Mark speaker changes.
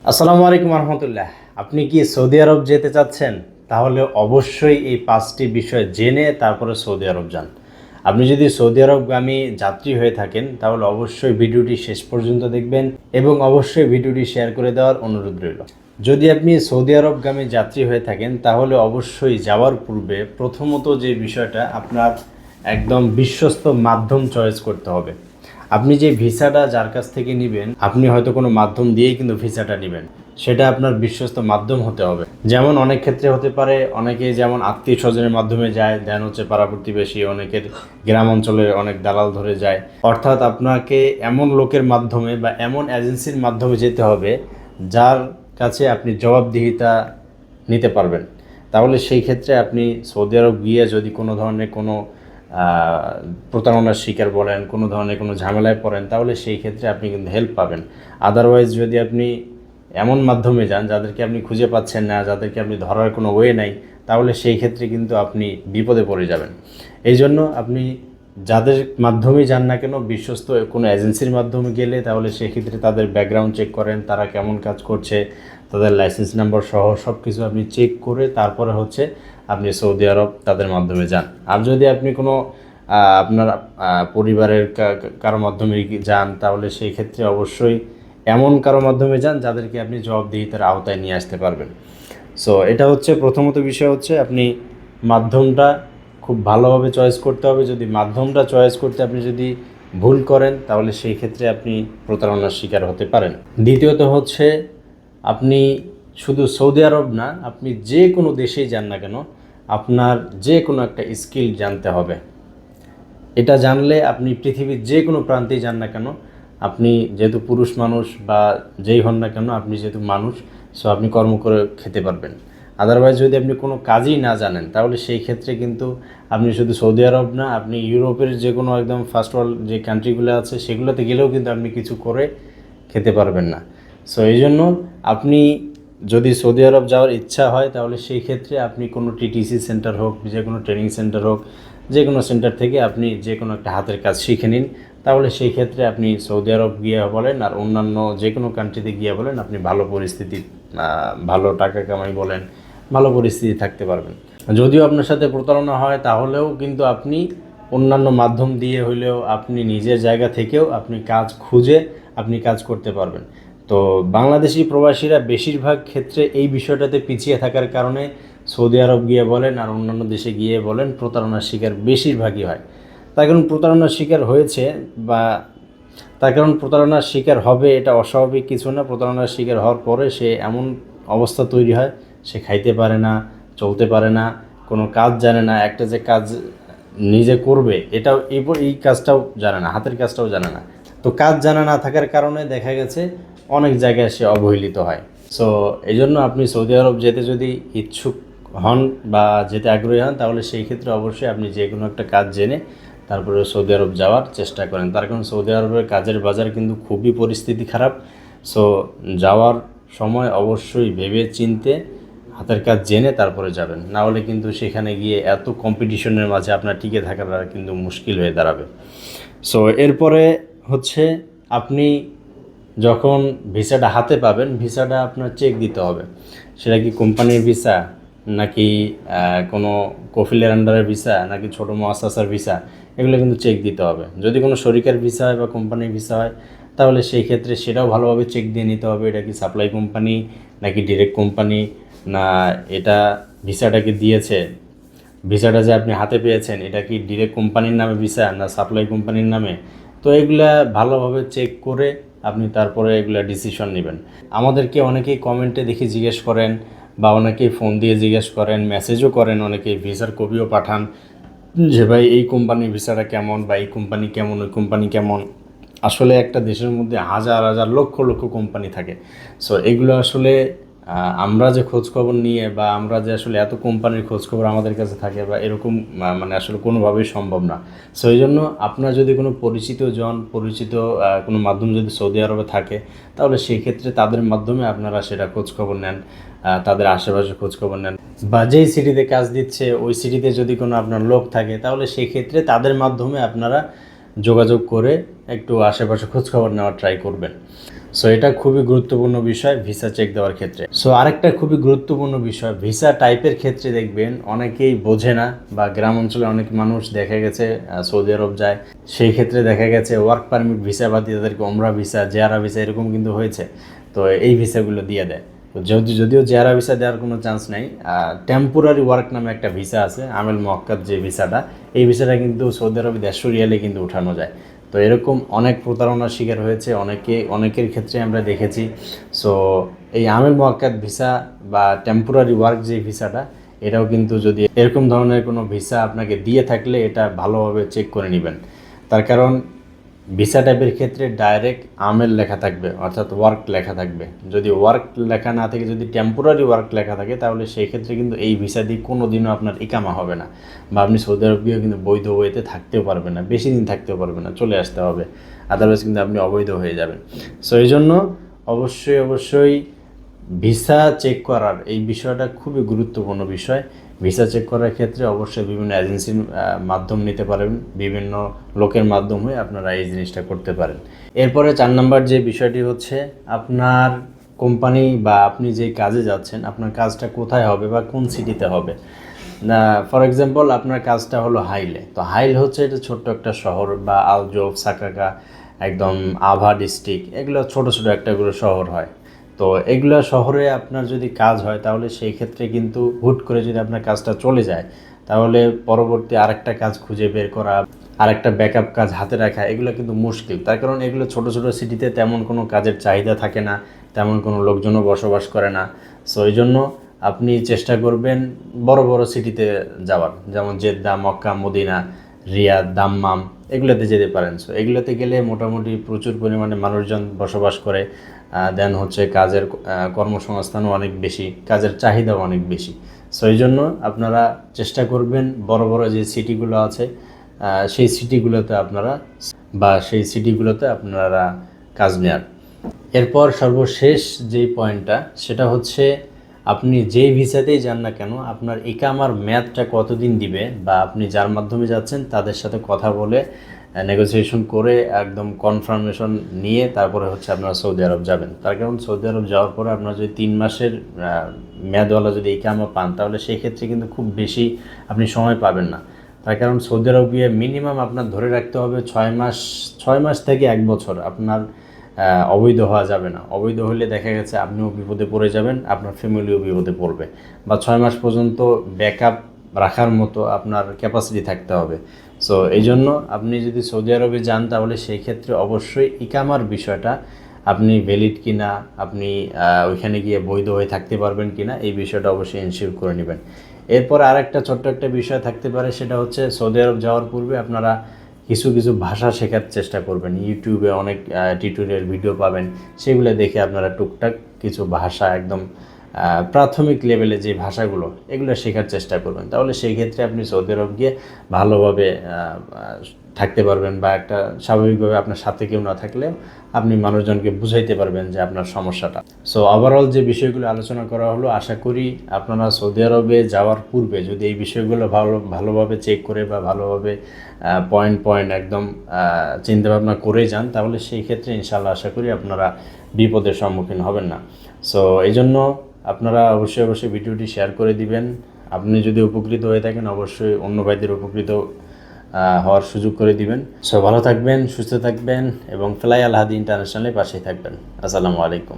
Speaker 1: আসসালামু আলাইকুম রহমতুল্লাহ। আপনি কি সৌদি আরব যেতে চাচ্ছেন? তাহলে অবশ্যই এই 5টি বিষয় জেনে তারপরে সৌদি আরব যান। আপনি যদি সৌদি আরবগামী যাত্রী হয়ে থাকেন তাহলে অবশ্যই ভিডিওটি শেষ পর্যন্ত দেখবেন এবং অবশ্যই ভিডিওটি শেয়ার করে দেওয়ার অনুরোধ রইল। যদি আপনি সৌদি আরবগামী যাত্রী হয়ে থাকেন তাহলে অবশ্যই যাওয়ার পূর্বে প্রথমত যে বিষয়টা আপনার একদম বিশ্বস্ত মাধ্যম চয়েস করতে হবে। আপনি যে ভিসাটা যার কাছ থেকে নেবেন, আপনি হয়তো কোনো মাধ্যম দিয়েই কিন্তু ভিসাটা নেবেন, সেটা আপনার বিশ্বস্ত মাধ্যম হতে হবে। যেমন অনেক ক্ষেত্রে হতে পারে অনেকে যেমন আত্মীয় স্বজনের মাধ্যমে যায়, দেন হচ্ছে পাড়া প্রতিবেশী, অনেকের গ্রাম অঞ্চলের অনেক দালাল ধরে যায়। অর্থাৎ আপনাকে এমন লোকের মাধ্যমে বা এমন এজেন্সির মাধ্যমে যেতে হবে যার কাছে আপনি জবাবদিহিতা নিতে পারবেন। তাহলে সেই ক্ষেত্রে আপনি সৌদি আরব গিয়ে যদি কোনো ধরনের কোনো প্রতারণার শিকার বলেন, কোনো ধরনের কোনো ঝামেলায় পড়েন, তাহলে সেই ক্ষেত্রে আপনি কিন্তু হেল্প পাবেন। আদারওয়াইজ যদি আপনি এমন মাধ্যমে যান যাদেরকে আপনি খুঁজে পাচ্ছেন না, যাদেরকে আপনি ধরার কোনো ওয়ে নাই, তাহলে সেই ক্ষেত্রে কিন্তু আপনি বিপদে পড়ে যাবেন। এই জন্য আপনি যাদের মাধ্যমেই যান না কেন, বিশ্বস্ত কোনো এজেন্সির মাধ্যমে গেলে তাহলে সেক্ষেত্রে তাদের ব্যাকগ্রাউন্ড চেক করেন, তারা কেমন কাজ করছে, তাদের লাইসেন্স নাম্বার সহ সব কিছু আপনি চেক করে তারপরে হচ্ছে আপনি সৌদি আরব তাদের মাধ্যমে যান। আর যদি আপনি কোনো আপনার পরিবারের কারো মাধ্যমে যান তাহলে সেই ক্ষেত্রে অবশ্যই এমন কারো মাধ্যমে যান যাদেরকে আপনি জবাবদিহিতার আওতায় নিয়ে আসতে পারবেন। সো এটা হচ্ছে প্রথমত বিষয় হচ্ছে আপনি মাধ্যমটা খুব ভালোভাবে চয়েস করতে হবে। যদি মাধ্যমটা চয়েস করতে আপনি যদি ভুল করেন তাহলে সেই ক্ষেত্রে আপনি প্রতারণার শিকার হতে পারেন। দ্বিতীয়ত হচ্ছে আপনি শুধু সৌদি আরব না, আপনি যে কোনো দেশেই যান না কেন, আপনার যে কোনো একটা স্কিল জানতে হবে। এটা জানলে আপনি পৃথিবীর যে কোনো প্রান্তেই যান না কেন, আপনি যেহেতু পুরুষ মানুষ বা যেই হন না কেন, আপনি যেহেতু মানুষ, সো আপনি কর্ম করে খেতে পারবেন। আদারওয়াইজ যদি আপনি কোনো কাজই না জানেন তাহলে সেই ক্ষেত্রে কিন্তু আপনি শুধু সৌদি আরব না, আপনি ইউরোপের যে কোনো একদম ফার্স্ট ওয়ার্ল্ড যে কান্ট্রিগুলো আছে সেগুলোতে গেলেও কিন্তু আপনি কিছু করে খেতে পারবেন না। সো এই জন্য আপনি যদি সৌদি আরব যাওয়ার ইচ্ছা হয় তাহলে সেই ক্ষেত্রে আপনি কোনো টিটিসি সেন্টার হোক, যে কোনো ট্রেনিং সেন্টার হোক, যে কোনো সেন্টার থেকে আপনি যে কোনো একটা হাতের কাজ শিখে নিন। তাহলে সেই ক্ষেত্রে আপনি সৌদি আরব গিয়ে বলেন আর অন্যান্য যে কোনো কান্ট্রিতে গিয়ে বলেন, আপনি ভালো পরিস্থিতি, ভালো টাকা কামাই বলেন, ভালো পরিস্থিতি থাকতে পারবেন। যদিও আপনার সাথে প্রতারণা হয় তাহলেও কিন্তু আপনি অন্যান্য মাধ্যম দিয়ে হলেও আপনি নিজের জায়গা থেকেও আপনি কাজ খুঁজে আপনি কাজ করতে পারবেন। তো বাংলাদেশি প্রবাসীরা বেশিরভাগ ক্ষেত্রে এই বিষয়টাতে পিছিয়ে থাকার কারণে সৌদি আরব গিয়ে বলেন আর অন্যান্য দেশে গিয়ে বলেন প্রতারণার শিকার বেশিরভাগই হয়। তার কারণ প্রতারণার শিকার হয়েছে বা তার কারণ প্রতারণার শিকার হবে এটা অস্বাভাবিক কিছু না। প্রতারণার শিকার হওয়ার পরে সে এমন অবস্থা তৈরি হয়, সে খাইতে পারে না, চলতে পারে না, কোনো কাজ জানে না, একটা যে কাজ নিজে করবে এটাও এই কাজটাও জানে না, হাতের কাজটাও জানে না। তো কাজ জানা না থাকার কারণে দেখা গেছে অনেক জায়গায় সে অবহেলিত হয়। সো এই জন্য আপনি সৌদি আরব যেতে যদি ইচ্ছুক হন বা যেতে আগ্রহী হন তাহলে সেই ক্ষেত্রে অবশ্যই আপনি যে কোনো একটা কাজ জেনে তারপরে সৌদি আরব যাওয়ার চেষ্টা করেন। তার কারণ সৌদি আরবের কাজের বাজার কিন্তু খুবই পরিস্থিতি খারাপ। সো যাওয়ার সময় অবশ্যই ভেবে চিনতে হাতের কাজ জেনে তারপরে যাবেন, না হলে কিন্তু সেখানে গিয়ে এত কম্পিটিশনের মাঝে আপনার টিকে থাকাটা কিন্তু মুশকিল হয়ে দাঁড়াবে। সো এরপরে হচ্ছে আপনি যখন ভিসাটা হাতে পাবেন, ভিসাটা আপনার চেক দিতে হবে। সেটা কি কোম্পানির ভিসা, নাকি কোনো কফিলের আন্ডারের ভিসা, নাকি ছোটো মুআসাসার ভিসা, এগুলো কিন্তু চেক দিতে হবে। যদি কোনো শরিকের ভিসা হয় বা কোম্পানির ভিসা হয় তাহলে সেই ক্ষেত্রে সেটাও ভালোভাবে চেক দিয়ে নিতে হবে। এটা কি সাপ্লাই কোম্পানি নাকি ডিরেক্ট কোম্পানি, না এটা ভিসাটাকে দিয়েছে, ভিসাটা যে আপনি হাতে পেয়েছেন এটা কি ডিরেক্ট কোম্পানির নামে ভিসা না সাপ্লাই কোম্পানির নামে। তো এগুলা ভালোভাবে চেক করে আপনি তারপরে এগুলা ডিসিশন নেবেন। আমাদেরকে অনেকেই কমেন্টে দেখি জিজ্ঞেস করেন বা অনেকেই ফোন দিয়ে জিজ্ঞেস করেন, মেসেজও করেন, অনেকেই ভিসার কপিও পাঠান যে ভাই এই কোম্পানির ভিসাটা কেমন বা এই কোম্পানি কেমন, ওই কোম্পানি কেমন। আসলে একটা দেশের মধ্যে হাজার হাজার লক্ষ লক্ষ কোম্পানি থাকে। সো এগুলো আসলে আমরা যে খোঁজখবর নিয়ে বা আমরা যে আসলে এত কোম্পানির খোঁজখবর আমাদের কাছে থাকে বা এরকম মানে আসলে কোনোভাবেই সম্ভব না। সো এই জন্য আপনার যদি কোনো পরিচিত কোনো মাধ্যম যদি সৌদি আরবে থাকে তাহলে সেই ক্ষেত্রে তাদের মাধ্যমে আপনারা সেটা খোঁজখবর নেন, তাদের আশেপাশে খোঁজখবর নেন, বা যেই সিটিতে কাজ দিচ্ছে ওই সিটিতে যদি কোনো আপনার লোক থাকে তাহলে সেই ক্ষেত্রে তাদের মাধ্যমে আপনারা যোগাযোগ করে একটু আশেপাশে খোঁজখবর নেওয়ার ট্রাই করবেন। সো এটা খুবই গুরুত্বপূর্ণ বিষয় ভিসা চেক দেওয়ার ক্ষেত্রে। সো আরেকটা খুবই গুরুত্বপূর্ণ বিষয়, ভিসা টাইপের ক্ষেত্রে দেখবেন অনেকেই বোঝে না, বা গ্রাম অঞ্চলে অনেক মানুষ দেখা গেছে সৌদি আরব যায়, সেই ক্ষেত্রে দেখা গেছে ওয়ার্ক পারমিট ভিসা বাদ দিয়ে তাদেরকে ওমরা ভিসা, জেয়ারা ভিসা এরকম কিন্তু হয়েছে। তো এই ভিসাগুলো দিয়ে দেয়। তো যদিও জেয়ারা ভিসা দেওয়ার কোনো চান্স নেই, টেম্পোরারি ওয়ার্ক নামে একটা ভিসা আছে, আমেল মোয়াক্কাদ যে ভিসাটা, এই ভিসাটা কিন্তু সৌদি আরবে 150 রিয়ালে কিন্তু উঠানো যায়। তো এরকম অনেক প্রতারণার শিকার হয়েছে অনেকের ক্ষেত্রে আমরা দেখেছি। সো এই আমেল মোয়াক্কাদ ভিসা বা টেম্পোরারি ওয়ার্ক যে ভিসাটা, এটাও কিন্তু যদি এরকম ধরনের কোনো ভিসা আপনাকে দিয়ে থাকলে এটা ভালোভাবে চেক করে নেবেন। তার কারণ ভিসা টাইপের ক্ষেত্রে ডাইরেক্ট আমেল লেখা থাকবে, অর্থাৎ ওয়ার্ক লেখা থাকবে। যদি ওয়ার্ক লেখা না থাকে, যদি টেম্পোরারি ওয়ার্ক লেখা থাকে, তাহলে সেই ক্ষেত্রে কিন্তু এই ভিসা দিয়ে কোনো দিনও আপনার ইকামা হবে না, বা আপনি সৌদি আরব গিয়েও কিন্তু বৈধ ওয়েতে থাকতেও পারবেন না, বেশি দিন থাকতেও পারবেন না, চলে আসতে হবে, আদারওয়াইজ কিন্তু আপনি অবৈধ হয়ে যাবেন। সো এই জন্য অবশ্যই ভিসা চেক করার এই বিষয়টা খুবই গুরুত্বপূর্ণ বিষয়। ভিসা চেক করার ক্ষেত্রে অবশ্যই বিভিন্ন এজেন্সির মাধ্যম নিতে পারেন, বিভিন্ন লোকের মাধ্যম হয়ে আপনারা এই জিনিসটা করতে পারেন। এরপরে 4 নম্বর যে বিষয়টি হচ্ছে, আপনার কোম্পানি বা আপনি যে কাজে যাচ্ছেন, আপনার কাজটা কোথায় হবে বা কোন সিটিতে হবে। না, ফর এক্সাম্পল আপনার কাজটা হলো হাইলে। তো হাইল হচ্ছে এটা ছোট্ট একটা শহর, বা আলজোফ, সাকাকা, একদম আভা ডিস্ট্রিক্ট, এগুলো ছোট একটা করে শহর হয়। তো এগুলো শহরে আপনার যদি কাজ হয়, তাহলে সেই ক্ষেত্রে কিন্তু হুট করে যদি আপনার কাজটা চলে যায়, তাহলে পরবর্তী আরেকটা কাজ খুঁজে বের করা, আরেকটা ব্যাকআপ কাজ হাতে রাখা, এগুলো কিন্তু মুশকিল। তার কারণ এগুলো ছোট সিটিতে তেমন কোনো কাজের চাহিদা থাকে না, তেমন কোনো লোকজনও বসবাস করে না। সো এই জন্য আপনি চেষ্টা করবেন বড় সিটিতে যাওয়ার, যেমন জেদ্দা, মক্কা, মদিনা, রিয়াদ, দাম্মাম, এগুলোতে যেতে পারেন। সো এগুলোতে গেলে মোটামুটি প্রচুর পরিমাণে মানুষজন বসবাস করে, দেন হচ্ছে কাজের কর্মসংস্থানও অনেক বেশি, কাজের চাহিদাও অনেক বেশি। সো এই জন্য আপনারা চেষ্টা করবেন বড় যে সিটিগুলো আছে, সেই সিটিগুলোতে আপনারা কাজ নেয়ার। এরপর সর্বশেষ যেই পয়েন্টটা, সেটা হচ্ছে আপনি যেই ভিসাতেই যান না কেন, আপনার ইকামার মেয়াদটা কতদিন দিবে, বা আপনি যার মাধ্যমে যাচ্ছেন তাদের সাথে কথা বলে নেগোসিয়েশন করে একদম কনফার্মেশন নিয়ে তারপরে হচ্ছে আপনারা সৌদি আরব যাবেন। তার কারণ সৌদি আরব যাওয়ার পরে আপনারা যদি 3 মাসের মেয়াদওয়ালা যদি ইকামা পান, তাহলে সেই ক্ষেত্রে কিন্তু খুব বেশি আপনি সময় পাবেন না। তার কারণ সৌদি আরব গিয়ে মিনিমাম আপনার ধরে রাখতে হবে 6 মাস থেকে 1 বছর আপনার অবৈধ হওয়া যাবে না। অবৈধ হলে দেখা গেছে আপনিও বিপদে পড়ে যাবেন, আপনার ফ্যামিলিও বিপদে পড়বে। বা 6 মাস পর্যন্ত ব্যাকআপ রাখার মতো আপনার ক্যাপাসিটি থাকতে হবে। সো এই জন্য আপনি যদি সৌদি আরবে যান, তাহলে সেই ক্ষেত্রে অবশ্যই ইকামার বিষয়টা, আপনি ভ্যালিড কিনা, আপনি ওইখানে গিয়ে বৈধ হয়ে থাকতে পারবেন কিনা, এই বিষয়টা অবশ্যই এনশিওর করে নেবেন। এরপর আরেকটা ছোট্ট একটা বিষয় থাকতে পারে, সেটা হচ্ছে সৌদি আরব যাওয়ার পূর্বে আপনারা কিছু ভাষা শেখার চেষ্টা করবেন। ইউটিউবে অনেক টিউটোরিয়াল ভিডিও পাবেন, সেগুলো দেখে আপনারা টুকটাক কিছু ভাষা, একদম প্রাথমিক লেভেলে যে ভাষাগুলো, এগুলো শেখার চেষ্টা করবেন। তাহলে সেই ক্ষেত্রে আপনি সৌদি আরব গিয়ে ভালোভাবে থাকতে পারবেন, বা একটা স্বাভাবিকভাবে আপনার সাথে কেউ না থাকলেও আপনি মানুষজনকে বুঝাইতে পারবেন যে আপনার সমস্যাটা। সো ওভারঅল যে বিষয়গুলো আলোচনা করা হলো, আশা করি আপনারা সৌদি আরবে যাওয়ার পূর্বে যদি এই বিষয়গুলো ভালোভাবে চেক করে, বা ভালোভাবে পয়েন্ট একদম চিন্তাভাবনা করে যান, তাহলে সেই ক্ষেত্রে ইনশাআল্লাহ আশা করি আপনারা বিপদের সম্মুখীন হবেন না। সো এই জন্য আপনারা অবশ্যই ভিডিওটি শেয়ার করে দিবেন। আপনি যদি উপকৃত হয়ে থাকেন, অবশ্যই অন্য ভাইদের উপকৃত হওয়ার সুযোগ করে দিবেন। সো ভালো থাকবেন, সুস্থ থাকবেন, এবং ফ্লাই আল হাদি ইন্টারন্যাশনালের পাশেই থাকবেন। আসসালামু আলাইকুম।